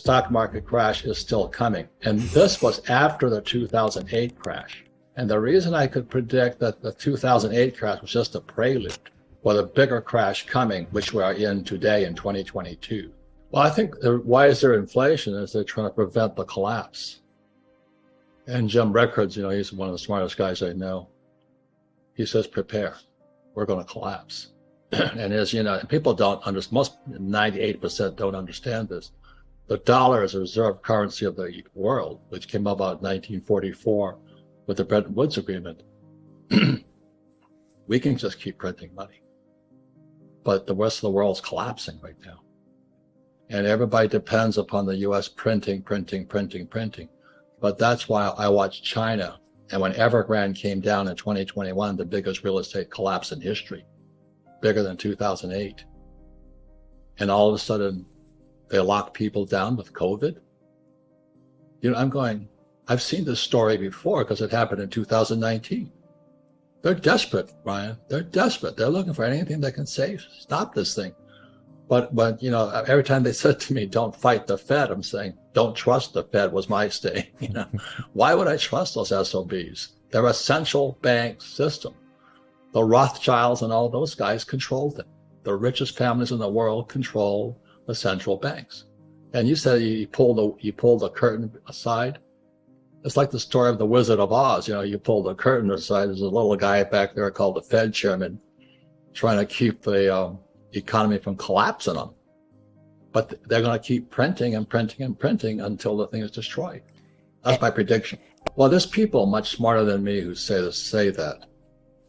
stock market crash is still coming. And this was after the 2008 crash. And the reason I could predict that the 2008 crash was just a prelude for the bigger crash coming, which we are in today in 2022. Well, I think why is there inflation is they're trying to prevent the collapse. And Jim Rickards, he's one of the smartest guys I know. He says, prepare, we're going to collapse. And as you know, people don't understand, most 98% don't understand this. The dollar is a reserve currency of the world, which came about in 1944 with the Bretton Woods Agreement. We can just keep printing money. But the rest of the world's collapsing right now. And everybody depends upon the US printing. But that's why I watch China. And when Evergrande came down in 2021, the biggest real estate collapse in history, bigger than 2008. And all of a sudden, they lock people down with COVID. I've seen this story before because it happened in 2019. They're desperate, Brian. They're desperate. They're looking for anything that can stop this thing. But every time they said to me, don't fight the Fed, I'm saying, don't trust the Fed was my stay. Why would I trust those SOBs? They're a central bank system. The Rothschilds and all those guys control them. The richest families in the world control the central banks. And you said you pull the curtain aside. It's like the story of the Wizard of Oz. You pull the curtain aside. There's a little guy back there called the Fed chairman trying to keep the economy from collapsing on them. But they're going to keep printing until the thing is destroyed. That's my prediction. Well, there's people much smarter than me who say that.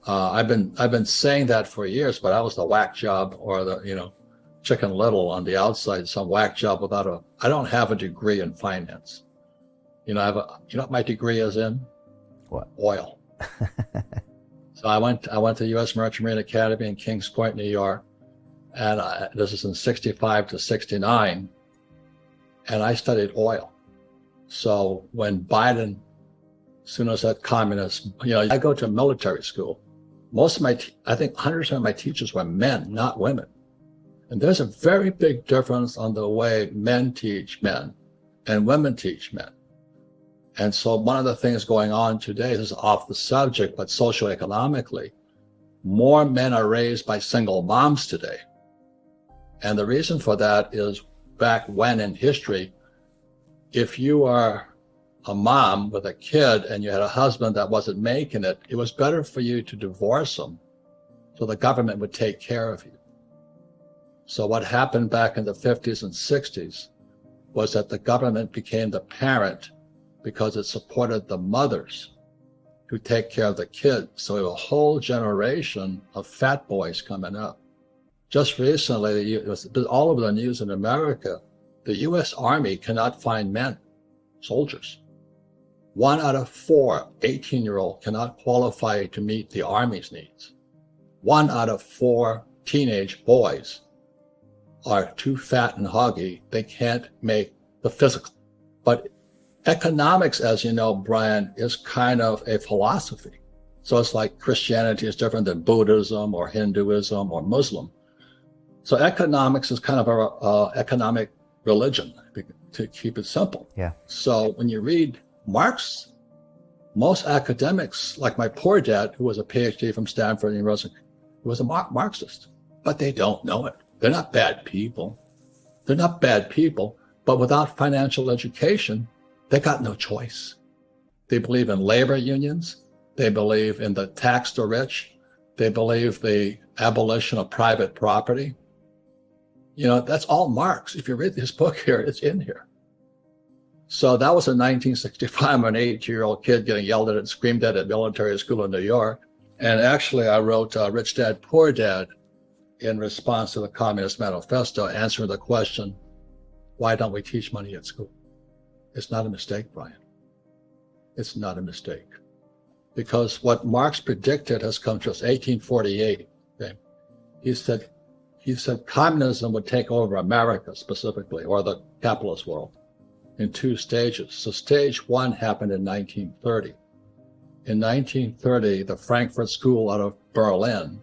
I've been saying that for years, but I was the whack job or the Chicken Little on the outside, some whack job I don't have a degree in finance. You know what my degree is in? What? Oil. So I went to U.S. Merchant Marine Academy in Kings Point, New York. And this is in 65 to 69. And I studied oil. So when Biden, as soon as that communist, I go to military school. Most of I think 100% of my teachers were men, not women. And there's a very big difference on the way men teach men and women teach men. And so one of the things going on today, this is off the subject, but socioeconomically, more men are raised by single moms today. And the reason for that is back when in history, if you are a mom with a kid and you had a husband that wasn't making it, it was better for you to divorce him so the government would take care of you. So what happened back in the 50s and 60s was that the government became the parent because it supported the mothers who take care of the kids. So we have a whole generation of fat boys coming up. Just recently, it was all over the news in America, the U.S. Army cannot find men, soldiers. 1 out of 4 18-year-olds cannot qualify to meet the Army's needs. 1 out of 4 teenage boys are too fat and hoggy. They can't make the physical. But economics, as you know, Brian, is kind of a philosophy. So it's like Christianity is different than Buddhism or Hinduism or Muslim. So economics is kind of a economic religion, to keep it simple. Yeah. So when you read Marx, most academics, like my poor dad, who was a PhD from Stanford University, was a Marxist, but they don't know it. They're not bad people. They're not bad people, but without financial education, they got no choice. They believe in labor unions. They believe in the tax the rich. They believe the abolition of private property. That's all Marx. If you read his book here, it's in here. So that was in 1965. I'm an 8-year-old kid getting yelled at and screamed at military school in New York. And actually, I wrote Rich Dad, Poor Dad in response to the Communist Manifesto, answering the question, why don't we teach money at school? It's not a mistake, Brian. It's not a mistake. Because what Marx predicted has come to us, 1848. Okay? He said communism would take over America specifically, or the capitalist world, in 2 stages. So stage 1 happened in 1930. In 1930, the Frankfurt School out of Berlin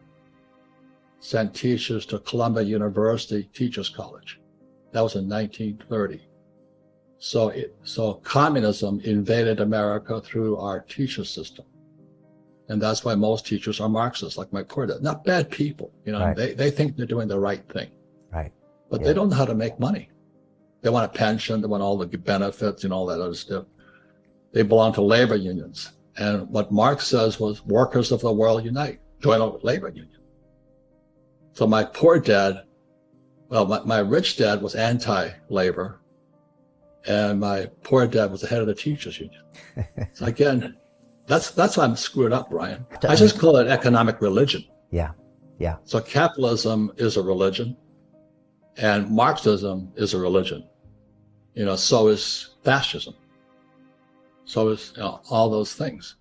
sent teachers to Columbia University Teachers College. That was in 1930. So communism invaded America through our teacher system. And that's why most teachers are Marxists, like my poor dad. Not bad people, Right. they think they're doing the right thing, Right. but Yeah. they don't know how to make money. They want a pension, they want all the benefits and all that other stuff. They belong to labor unions. And what Marx says was, workers of the world unite, join a labor union. So my poor dad, well, my rich dad was anti-labor, and my poor dad was the head of the teachers union. So again, that's why I'm screwed up, Brian. I just call it economic religion. Yeah. Yeah. So capitalism is a religion, and Marxism is a religion. So is fascism. So is all those things.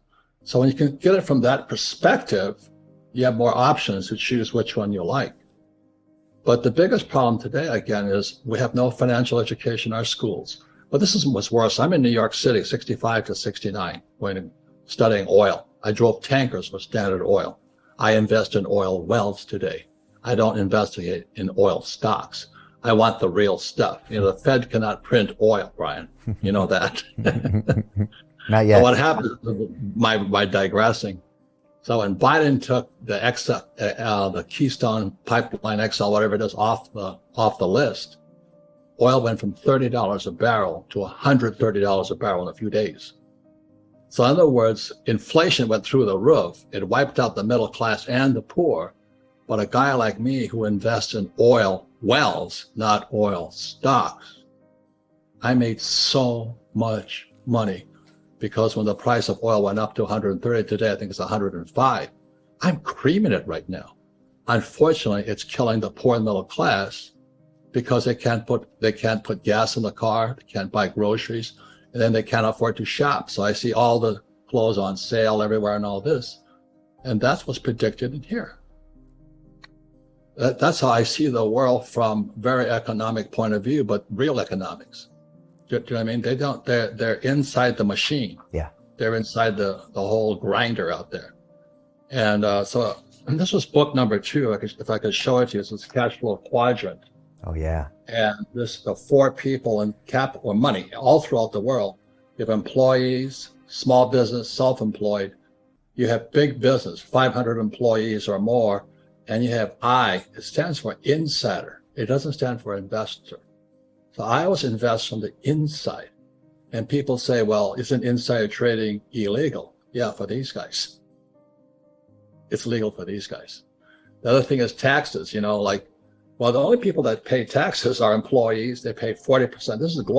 So when you can get it from that perspective, you have more options to choose which one you like. But the biggest problem today, again, is we have no financial education in our schools. But this is what's worse. I'm in New York City, 65 to 69, when studying oil. I drove tankers with Standard Oil. I invest in oil wells today. I don't investigate in oil stocks. I want the real stuff. The Fed cannot print oil, Brian. You know that. Not yet. So what happened, my digressing. So when Biden took the Keystone Pipeline XL, whatever it is, off the list, oil went from $30 a barrel to $130 a barrel in a few days. So in other words, inflation went through the roof. It wiped out the middle class and the poor. But a guy like me who invests in oil wells, not oil stocks, I made so much money, because when the price of oil went up to 130 today, I think it's 105. I'm creaming it right now. Unfortunately, it's killing the poor and middle class, because they can't put gas in the car, they can't buy groceries, and then they can't afford to shop. So I see all the clothes on sale everywhere and all this. And that's what's predicted in here. That's how I see the world from very economic point of view, but real economics. Do you know what I mean? They're inside the machine. Yeah. They're inside the whole grinder out there. And and this was book number 2. If I could show it to you, this is Cash Flow Quadrant. Oh, yeah. And the 4 people in capital or money all throughout the world. You have employees, small business, self-employed. You have big business, 500 employees or more. And you have I. It stands for insider. It doesn't stand for investor. So I always invest from the inside. And people say, well, isn't insider trading illegal? Yeah, for these guys. It's legal for these guys. The other thing is taxes, the only people that pay taxes are employees. They pay 40%. This is global.